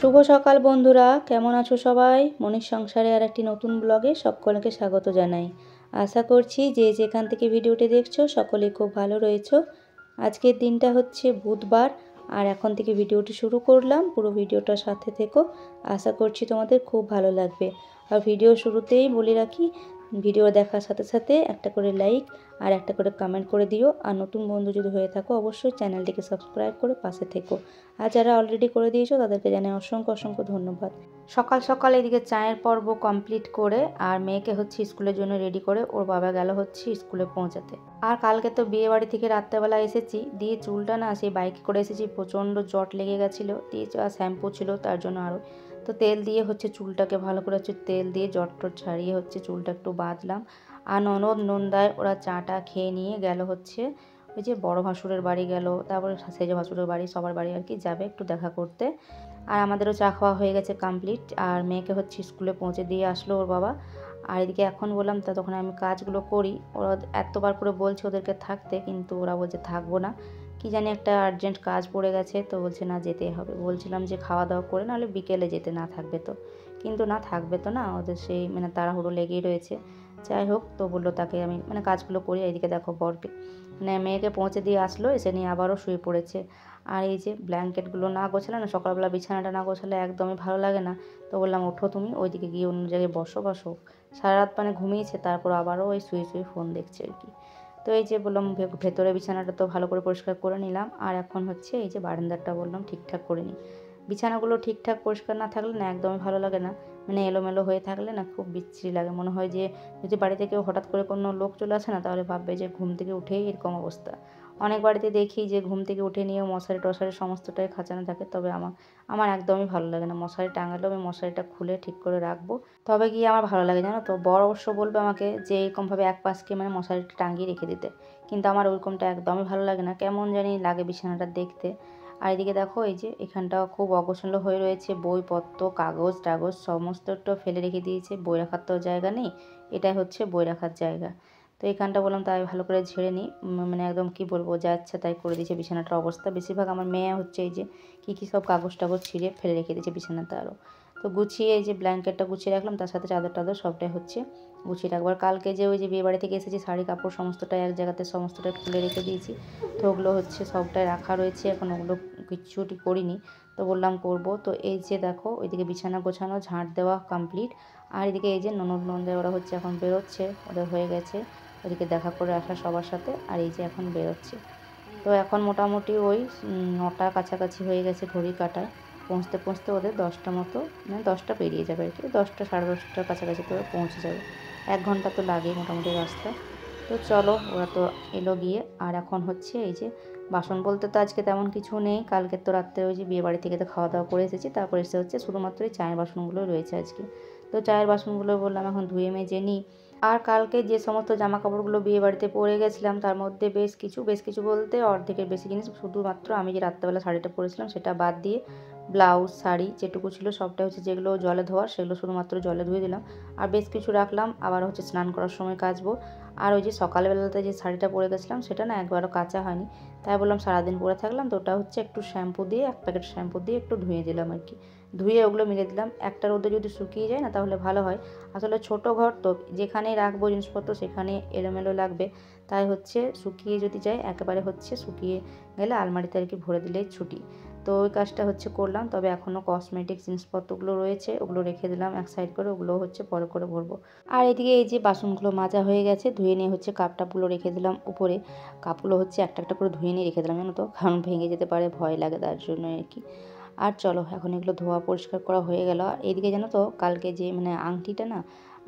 শুভ সকাল বন্ধুরা, কেমন আছো সবাই? মনির সংসারে আর একটি নতুন ব্লগে সকলকে স্বাগত জানাই। আশা করছি যে যেখান থেকে ভিডিওটি দেখছো সকলেই খুব ভালো রয়েছো। আজকের দিনটা হচ্ছে বুধবার, আর এখন থেকে ভিডিওটি শুরু করলাম। পুরো ভিডিওটার সাথে থেকো, আশা করছি তোমাদের খুব ভালো লাগবে। আর ভিডিও শুরুতেই বলে রাখি, ভিডিও দেখার সাথে সাথে একটা করে লাইক আর একটা করে কমেন্ট করে দিও। আর নতুন বন্ধু যদি হয়ে থাকো অবশ্যই চ্যানেলটিকে সাবস্ক্রাইব করে পাশে থেকো। আর যারা অলরেডি করে দিয়েছো তাদেরকে জানাই অসংখ্য অসংখ্য ধন্যবাদ। সকাল সকাল এদিকে চায়ের পর্ব কমপ্লিট করে আর মেয়েকে হচ্ছে স্কুলের জন্য রেডি করে ওর বাবা গেল হচ্ছে স্কুলে পৌঁছাতে। আর কালকে তো বিয়ে বাড়ি থেকে রাত্রেবেলা এসেছি, দিয়ে চুলটা না সেই বাইকে করে এসেছি, প্রচণ্ড জট লেগে গেছিলো, দিয়ে শ্যাম্পু ছিল তার জন্য আরও। তো তেল দিয়ে হচ্ছে চুলটাকে ভালো করে হচ্ছে তেল দিয়ে জট টট ছাড়িয়ে হচ্ছে চুলটা একটু বাঁধলাম। আর ননদ নন্দায় ওরা চাটা খেয়ে নিয়ে গেল হচ্ছে ওই যে বড় ভাসুরের বাড়ি গেল, তারপরে সেজ ভাসুরের বাড়ি, সবার বাড়ি আর কি যাবে একটু দেখা করতে। আর আমাদেরও চা খাওয়া হয়ে গেছে কমপ্লিট। আর মেয়েকে হচ্ছে স্কুলে পৌঁছে দিয়ে আসলো ওর বাবা। আর এদিকে এখন বললাম তা তখন আমি কাজগুলো করি, ওরা এতবার করে বলছে ওদেরকে থাকতে, কিন্তু ওরা বলছে থাকবো না, কি জানি একটা আর্জেন্ট কাজ পড়ে গেছে, তো বলছে না যেতেই হবে। বলছিলাম যে খাওয়া দাওয়া করে নাহলে বিকেলে যেতে, না থাকবে তো, কিন্তু না থাকবে তো না, ওদের সেই তাড়াহুড়ো লেগেই রয়েছে। যাই হোক, তো বললো তাকে আমি কাজগুলো করি। এইদিকে দেখো বরকে মেয়েকে পৌঁছে দিয়ে আসলো, এসে নিয়ে আবারও শুয়ে পড়েছে। আর এই যে ব্ল্যাঙ্কেটগুলো না গোছালে না, সকালবেলা বিছানাটা না গোছালে একদমই ভালো লাগে না। তো বললাম ওঠো তুমি, ওইদিকে গিয়ে অন্য জায়গায় বসো। সারা রাত ঘুমিয়েছে, তারপর আবারও ওই শুয়ে ফোন দেখছে আর কি। তো এই যে বললাম ভেতরে বিছানাটা তো ভালো করে পরিষ্কার করে নিলাম। আর এখন হচ্ছে এই যে বারান্দাটা বললাম ঠিকঠাক করে নিই। বিছানাগুলো ঠিকঠাক পরিষ্কার না থাকলে না একদমই ভালো লাগে না, এলোমেলো হয়ে থাকলে না খুব বিচ্ছিরি লাগে। মনে হয় যে যদি বাড়িতে কেউ হঠাৎ করে কোনো লোক চলে আসে না, তাহলে ভাববে যে ঘুম থেকে উঠেই এরকম অবস্থা। অনেক বাড়িতে দেখি যে ঘুম থেকে উঠে নিয়ে মশারি টশারি সমস্তটাই খাঁচানো থাকে, তবে আমার একদমই ভালো লাগে না। মশারি টাঙালেও আমি মশারিটা খুলে ঠিক করে রাখবো, তবে গিয়ে আমার ভালো লাগে, জানো তো। বড় অবশ্য বলবে আমাকে যে এরকমভাবে এক পাশকে মশারিটা টাঙিয়ে রেখে দিতে, কিন্তু আমার ওইরকমটা একদমই ভালো লাগে না, কেমন জানি লাগে বিছানাটা দেখতে। আর এদিকে দেখো এই যে এখানটাও খুব অগোছালো হয়ে রয়েছে, বইপত্র কাগজ টাগজ সমস্তটা ফেলে রেখে দিয়েছে, বই রাখার তো জায়গা নেই, এটাই হচ্ছে বই রাখার জায়গা। তো এখানটা বললাম তাই ভালো করে ঝেড়ে নিই, একদম কি বলবো, যা ইচ্ছা তাই করে দিয়েছে বিছানাটার অবস্থা। বেশিরভাগ আমার মেয়ে হচ্ছে এই যে কী সব কাগজ টাগজ ছিঁড়ে ফেলে রেখে দিয়েছে বিছানাতে আরও। তো গুছিয়ে এই যে ব্ল্যাঙ্কেটটা গুছিয়ে রাখলাম, তার সাথে চাদর টাদর সবটাই হচ্ছে গুছিয়ে রাখবার। কালকে যে ওই যে বিয়ে বাড়ি থেকে এসেছি শাড়ি কাপড় সমস্তটাই এক জায়গাতে সমস্তটাই খুলে রেখে দিয়েছি, তো ওগুলো হচ্ছে সবটাই রাখা রয়েছে, এখন ওগুলো কিচ্ছুটি করিনি, তো বললাম করব। তো এই যে দেখো ওইদিকে বিছানা গোছানো ঝাঁট দেওয়া কমপ্লিট। আর এদিকে এই যে ননদ ওরা হচ্ছে এখন বেরোচ্ছে, ওদের হয়ে গেছে ওদিকে দেখা করে আসা সবার সাথে। আর এই যে এখন বেরোচ্ছে, তো এখন মোটামুটি ওই 9টা কাছাকাছি হয়ে গেছে ঘড়ি কাটায়। পৌঁছতে ওদের 10টা মতো, 10টা পেরিয়ে যাবে আর কি, 10টা সাড়ে 10টার কাছাকাছি তো পৌঁছে যাবে। 1 ঘন্টা তো লাগে মোটামুটি রাস্তা। তো চলো, ওরা তো এলো গিয়ে। আর এখন হচ্ছে এই যে বাসন বলতে তো আজকে তেমন কিছু নেই, কালকে তো রাত্রে ওই যে বিয়ে বাড়ি থেকে তো খাওয়া দাওয়া করে এসেছি, তারপর এসে হচ্ছে শুধুমাত্র এই চায়ের বাসনগুলো রয়েছে আজকে। তো চায়ের বাসনগুলো বললাম এখন ধুয়ে মেজে নিই। আর কালকে যে সমস্ত জামা কাপড়গুলো বিয়ে বাড়িতে পরে গেছিলাম, তার মধ্যে বেশ কিছু বলতে অর্ধেকের বেশি জিনিস, শুধুমাত্র আমি যে রাত্রেবেলা শাড়িটা পরেছিলাম সেটা বাদ দিয়ে ব্লাউজ শাড়ি যেটুকু ছিল সবটাই হচ্ছে যেগুলো জলে ধোয়ার সেগুলো শুধুমাত্র জলে ধুয়ে দিলাম। আর বেশ কিছু রাখলাম, আবার হচ্ছে স্নান করার সময় কাচবো। আর ওই যে সকালবেলাতে যে শাড়িটা পরে গেছিলাম সেটা না একবারও কাচা হয়নি, তাই বললাম সারাদিন পরে থাকলাম, তো ওটা হচ্ছে একটু শ্যাম্পু দিয়ে, 1 প্যাকেট শ্যাম্পু দিয়ে একটু ধুয়ে দিলাম আর কি। ধুয়ে ওগুলো মিলে দিলাম, একটা রোদে যদি শুকিয়ে যায় না তাহলে ভালো হয়। আসলে ছোট ঘর তো, যেখানেই রাখবো জিনিসপত্র সেখানে এলোমেলো লাগবে, তাই হচ্ছে শুকিয়ে যদি যায় একেবারে হচ্ছে শুকিয়ে গেলে আলমারিতে আর কি ভরে দিলেই ছুটি। তো ওই কাজটা হচ্ছে করলাম, তবে এখনও কসমেটিক জিনিসপত্রগুলো রয়েছে, ওগুলো রেখে দিলাম এক সাইড করে, ওগুলো হচ্ছে পরে করে ভরবো। আর এদিকে এই যে বাসনগুলো মাজা হয়ে গেছে, ধুয়ে নিয়ে হচ্ছে কাপ টাপগুলো রেখে দিলাম উপরে। কাপগুলো হচ্ছে একটা একটা করে ধুয়ে নিয়ে রেখে দিলাম, জানো তো, কারণ ভেঙে যেতে পারে, ভয় লাগে তার জন্য আর কি। আর চলো এখন এগুলো ধোয়া পরিষ্কার করা হয়ে গেল। আর এদিকে জানো তো কালকে যে আংটিটা না,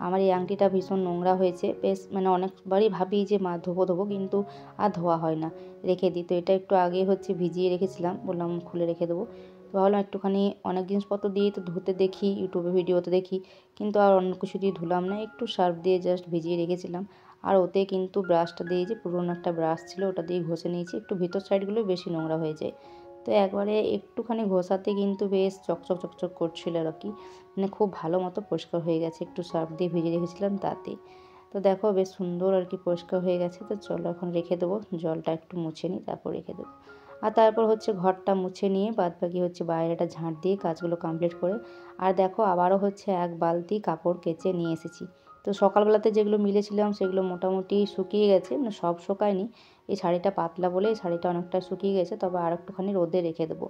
আমার এই আংটিটা ভীষণ নোংরা হয়েছে, বেশ অনেকবারই ভাবি যে ধোবো কিন্তু আর ধোয়া হয় না, রেখে দিই। তো এটা একটু আগে হচ্ছে ভিজিয়ে রেখেছিলাম, বললাম খুলে রেখে দেবো, তো ভাবলাম একটুখানি অনেক জিনিসপত্র দিয়ে তো ধুতে দেখি, ইউটিউবে ভিডিওতে দেখি, কিন্তু আর অন্য কিছু দিয়ে ধুলাম না, একটু সার্ফ দিয়ে জাস্ট ভিজিয়ে রেখেছিলাম। আর ওতে কিন্তু ব্রাশটা দিয়ে, যে পুরোনো একটা ব্রাশ ছিল ওটা দিয়ে ঘষে নিয়েছি, একটু ভিতর সাইডগুলো বেশি নোংরা হয়ে যায়, তো একবারে একটুখানি ঘষাতে কিন্তু বেশ চকচক করছিল আর কি, খুব ভালো মতো পরিষ্কার হয়ে গেছে, একটু সার্ফ দিয়ে ভিজিয়ে রেখেছিলাম তাতে। তো দেখো বেশ সুন্দর আর কি পরিষ্কার হয়ে গেছে। তো চলো এখন রেখে দেবো, জলটা একটু মুছে নিই তারপর রেখে দেবো। আর তারপর হচ্ছে ঘরটা মুছে নিয়ে বাদবাকি হচ্ছে বাইরেটা ঝাঁট দিয়ে কাজগুলো কমপ্লিট করে, আর দেখো আবারও হচ্ছে এক বালতি কাপড় কেচে নিয়ে এসেছি। তো সকালবেলাতে যেগুলো মিলেছিলাম সেগুলো মোটামুটি শুকিয়ে গেছে, মানে সব শুকায়নি। এই শাড়িটা পাতলা বলে এই শাড়িটা অনেকটা শুকিয়ে গেছে, তবে আর একটুখানি রোদে রেখে দেবো।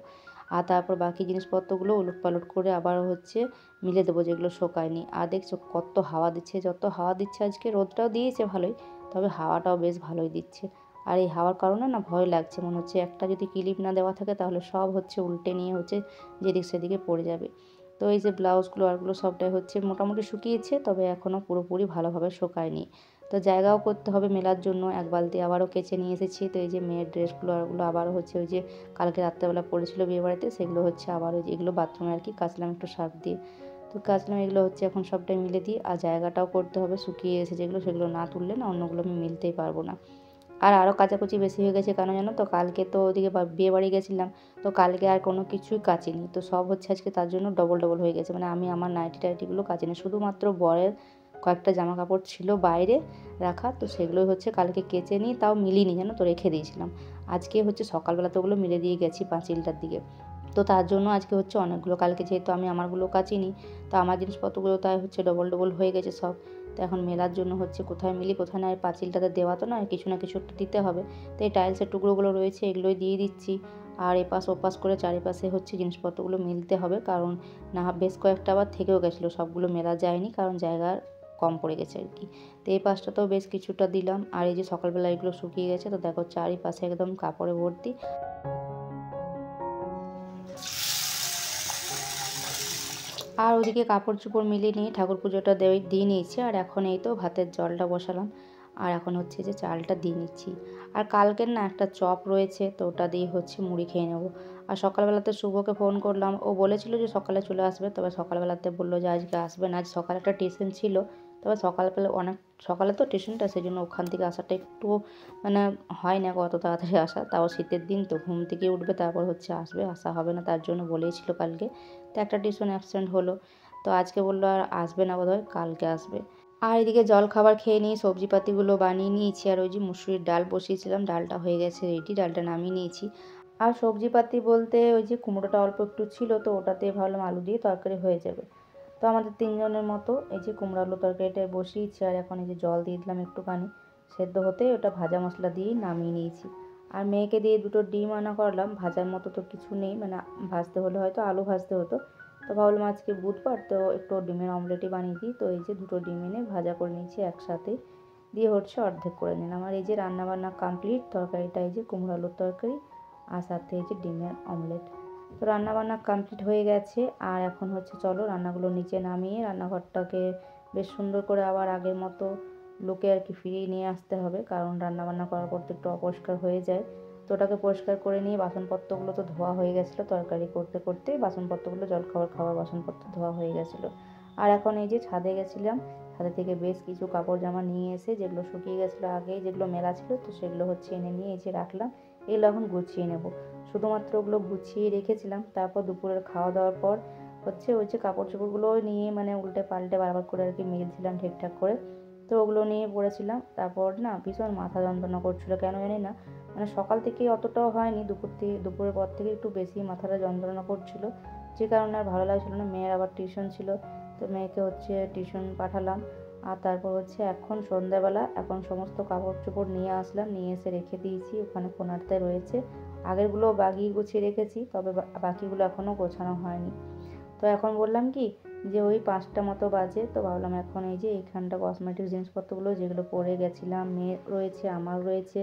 আর তারপর বাকি জিনিসপত্রগুলো উলটপালট করে আবার হচ্ছে মিলে দেবো যেগুলো শুকায়নি। আর দেখছো কত হাওয়া দিচ্ছে, যত হাওয়া দিচ্ছে, আজকে রোদটাও দিয়েছে ভালোই, তবে হাওয়াটাও বেশ ভালোই দিচ্ছে। আর এই হাওয়ার কারণে না ভয় লাগছে, মনে হচ্ছে একটা যদি ক্লিপ না দেওয়া থাকে তাহলে সব হচ্ছে উল্টে নিয়ে হচ্ছে যেদিক সেদিকে পড়ে যাবে। তো এই যে ব্লাউজগুলো আরগুলো সবটাই হচ্ছে মোটামুটি শুকিয়েছে, তবে এখনও পুরোপুরি ভালোভাবে শুকায়নি। তো জায়গাও করতে হবে মেলার জন্য, এক বালতি আবারও কেচে নিয়ে এসেছি। তো এই যে মেয়ের ড্রেসগুলো আরগুলো আবারও হচ্ছে ওই যে কালকে রাত্রেবেলা পড়েছিল বিয়েবাড়িতে, সেগুলো হচ্ছে আবার ওই যে এগুলো বাথরুমে আর কি কাচলাম একটু সার্ফ দিয়ে। তো কাচলাম, এগুলো হচ্ছে এখন সবটাই মিলে দিই। আর জায়গাটাও করতে হবে, শুকিয়ে এসে যেগুলো সেগুলো না তুললে না অন্যগুলো আমি মিলতেই পারবো না। আর আরও কাচাকুচি বেশি হয়ে গেছে কেন জানো তো, কালকে তো ওদিকে বিয়ে বাড়ি গেছিলাম, তো কালকে আর কোনো কিছুই কাচিনি, তো সব হচ্ছে আজকে তার জন্য ডবল ডবল হয়ে গেছে। মানে আমি আমার নাইটি টাইটিগুলো কাচিনি, শুধুমাত্র বরের কয়েকটা জামা কাপড় ছিল বাইরে রাখা, তো সেগুলোই হচ্ছে কালকে কেচে নিই, তাও মিলিনি জানো তো, রেখে দিয়েছিলাম। আজকে হচ্ছে সকালবেলা তো ওগুলো মিলে দিয়ে গেছি 5টার দিকে। তো তার জন্য আজকে হচ্ছে অনেকগুলো, কালকে যেহেতু আমি আমারগুলো কাচিনি, তো আমার জিনিসপত্রগুলো তাই হচ্ছে ডবল ডবল হয়ে গেছে সব। তো এখন মেলার জন্য হচ্ছে কোথায় মিলি কোথায় না, পাঁচিলটাতে দেওয়া তো না, কিছু না কিছু একটা দিতে হবে। তো এই টাইলসের টুকরোগুলো রয়েছে এগুলোই দিয়ে দিচ্ছি। আর এপাশ ওপাশ করে চারিপাশে হচ্ছে জিনিসপত্রগুলো মিলতে হবে, কারণ না বেশ কয়েকটা আবার থেকেও গেছিলো, সবগুলো মেলা যায়নি কারণ জায়গার কম পড়ে গেছে আর কি। তো এই পাশটাতেও বেশ কিছুটা দিলাম। আর এই যে সকালবেলা এগুলো শুকিয়ে গেছে, তো দেখো চারিপাশে একদম কাপড়ে ভর্তি। আর ওদিকে কাপড় চোপড় মিলিয়ে নিয়ে ঠাকুর পুজোটা দিয়ে নিয়েছি। আর এখন এই তো ভাতের জলটা বসালাম, আর এখন হচ্ছে যে চালটা দিয়ে নিচ্ছি। আর কালকের না একটা চপ রয়েছে, তো ওটা দিয়ে হচ্ছে মুড়ি খেয়ে নেবো। আর সকালবেলাতে শুভকে ফোন করলাম, ও বলেছিল যে সকালে চলে আসবে, তবে সকালবেলাতে বললো যে আজকে আসবে না, আজ সকালে একটা টিউশন ছিল। তবে সকালবেলা অনেক সকালে তো টিউশনটা, সেই জন্য ওখান থেকে আসাটা একটু মানে হয় না অত তাড়াতাড়ি আসা, তাও শীতের দিন তো ঘুম থেকে উঠবে তারপর হচ্ছে আসবে, আসা হবে না, তার জন্য বলেইছিল কালকে। তো একটা টিউশন অ্যাবসেন্ট হলো, তো আজকে বললো আর আসবে না বোধহয়, কালকে আসবে। আর এদিকে জল খাবার খেয়ে নিয়ে সবজিপাতিগুলো বানিয়ে নিয়েছি। আর ওই যে মুসুরির ডাল বসিয়েছিলাম, ডালটা হয়ে গেছে রেডি, ডালটা নামিয়ে নিয়েছি। আর সবজিপাতি বলতে ওই যে কুমড়োটা অল্প একটু ছিল, তো ওটাতে ভাবলাম আলু দিয়ে তরকারি হয়ে যাবে। তো আমাদের 3জনের মতো এই যে কুমড়ো আলু তরকারিটা বসিয়েছি। আর এখন এই যে জল দিয়ে দিলাম একটুখানি, সেদ্ধ হতে ওটা ভাজা মশলা দিয়েই নামিয়ে নিয়েছি। আর মেয়েকে দিয়ে দুটো ডিম আনা করলাম, ভাজার মতো তো কিছু নেই, মানে ভাজতে হলে হয়তো আলু ভাজতে হতো, তো ভাবলাম আজকে বুধবার তো একটু ডিমের অমলেটই বানিয়ে দিই। তো এই যে দুটো ডিম এনে ভাজা করে নিয়েছি একসাথে, দিয়ে হচ্ছে অর্ধেক করে নিলাম। আর এই যে রান্নাবান্না কমপ্লিট, তরকারিটা এই যে কুমড়ো আলুর তরকারি আর সাথে এই যে ডিমের অমলেট। তো রান্নাবান্না কমপ্লিট হয়ে গেছে। আর এখন হচ্ছে চলো রান্নাগুলো নিচে নামিয়ে রান্নাঘরটাকে বেশ সুন্দর করে আবার আগের মতো লুকে আর কি ফিরিয়ে নিয়ে আসতে হবে, কারণ রান্নাবান্না করার পর তো একটু অপরিষ্কার হয়ে যায়। তো ওটাকে পরিষ্কার করে নিয়ে বাসনপত্রগুলো তো ধোয়া হয়ে গেছিলো, তরকারি করতে করতে বাসনপত্রগুলো জলখাবার খাওয়ার বাসনপত্র ধোয়া হয়ে গেছিলো। আর এখন এই যে ছাদে গেছিলাম, ছাদে থেকে বেশ কিছু কাপড় জামা নিয়ে এসে যেগুলো শুকিয়ে গেছিলো আগেই, যেগুলো মেলা ছিল, তো সেগুলো হচ্ছে এনে নিয়ে এই যে রাখলাম। এগুলো এখন গুছিয়ে নেব, শুধুমাত্র ওগুলো গুছিয়ে রেখেছিলাম। তারপর দুপুরের খাওয়া দাওয়ার পর হচ্ছে ওই যে কাপড় চোপড়গুলো নিয়ে মানে উল্টে পাল্টে বারবার করে আর কি মেলছিলাম ঠিকঠাক করে। তো ওগুলো নিয়ে পড়েছিলাম। তারপর না ভীষণ মাথা যন্ত্রণা করছিলো কেন জানি না, মানে সকাল থেকে অতটাও হয়নি, দুপুরের পর থেকে একটু বেশি মাথাটা যন্ত্রণা করছিলো, যে কারণে আর ভালো লাগছিলো না। মেয়ের আবার টিউশন ছিল, তো মেয়েকে হচ্ছে টিউশন পাঠালাম। আর তারপর হচ্ছে এখন সন্ধ্যাবেলা এখন সমস্ত কাপড় চোপড় নিয়ে আসলাম, নিয়ে এসে রেখে দিয়েছি ওখানে কোণারতে রয়েছে। আগেরগুলো বাগিয়ে গুছিয়ে রেখেছি, তবে বাকিগুলো এখনও গোছানো হয়নি। তো এখন বললাম কি যে ওই 5টা মতো বাজে, তো ভাবলাম এখন এই যে এইখানটা কসমেটিক জিনিসপত্রগুলো যেগুলো পরে গেছিলাম, মেয়ের রয়েছে আমার রয়েছে,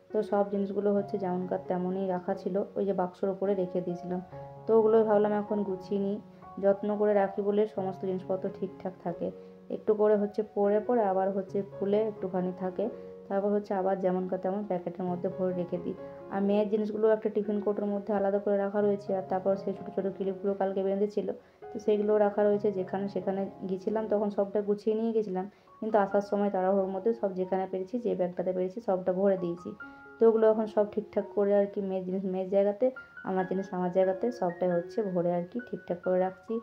তো সব জিনিসগুলো হচ্ছে যেমনকার তেমনই রাখা ছিল, ওই যে বাক্সর উপরে রেখে দিয়েছিলাম। তো ওগুলোই ভাবলাম এখন গুছিয়ে নিই, যত্ন করে রাখি বলে সমস্ত জিনিসপত্র ঠিকঠাক থাকে। একটু করে হচ্ছে পরে পরে আবার হচ্ছে খুলে একটুখানি থাকে, তারপর হচ্ছে আবার যেমনকার তেমন প্যাকেটের মধ্যে ভরে রেখে দিই। আর মেয়ের জিনিসগুলো একটা টিফিন কৌটোর মধ্যে আলাদা করে রাখা রয়েছে। আর তারপর সেই ছোটো ছোটো ক্লিপগুলো কালকে বেঁধেছিল, তো সেইগুলো রাখা রয়েছে। যেখানে সেখানে গেছিলাম তখন সবটা গুছিয়ে নিয়ে গেছিলাম, কিন্তু আসার সময় তাড়াহুড়োর মধ্যে সব যেখানে পেরেছি, যে ব্যাগটাতে পেরেছি সবটা ভরে দিয়েছি। তো ওগুলো এখন সব ঠিকঠাক করে আর কি মেয়ের জিনিস মেয়ের জায়গাতে, আমার জিনিস আমার জায়গাতে, সবটাই হচ্ছে ভরে আর কি ঠিকঠাক করে রাখছি।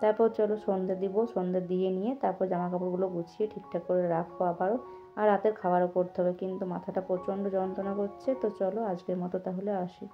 তারপর চলো সন্ধ্যে দিব, সন্ধ্যে দিয়ে নিয়ে তারপর জামা কাপড়গুলো গুছিয়ে ঠিকঠাক করে রাখবো আবারও। আর রাতের খাবারও করতে হবে, কিন্তু মাথাটা প্রচণ্ড যন্ত্রণা করছে। তো চলো আজকের মতো তাহলে আসি।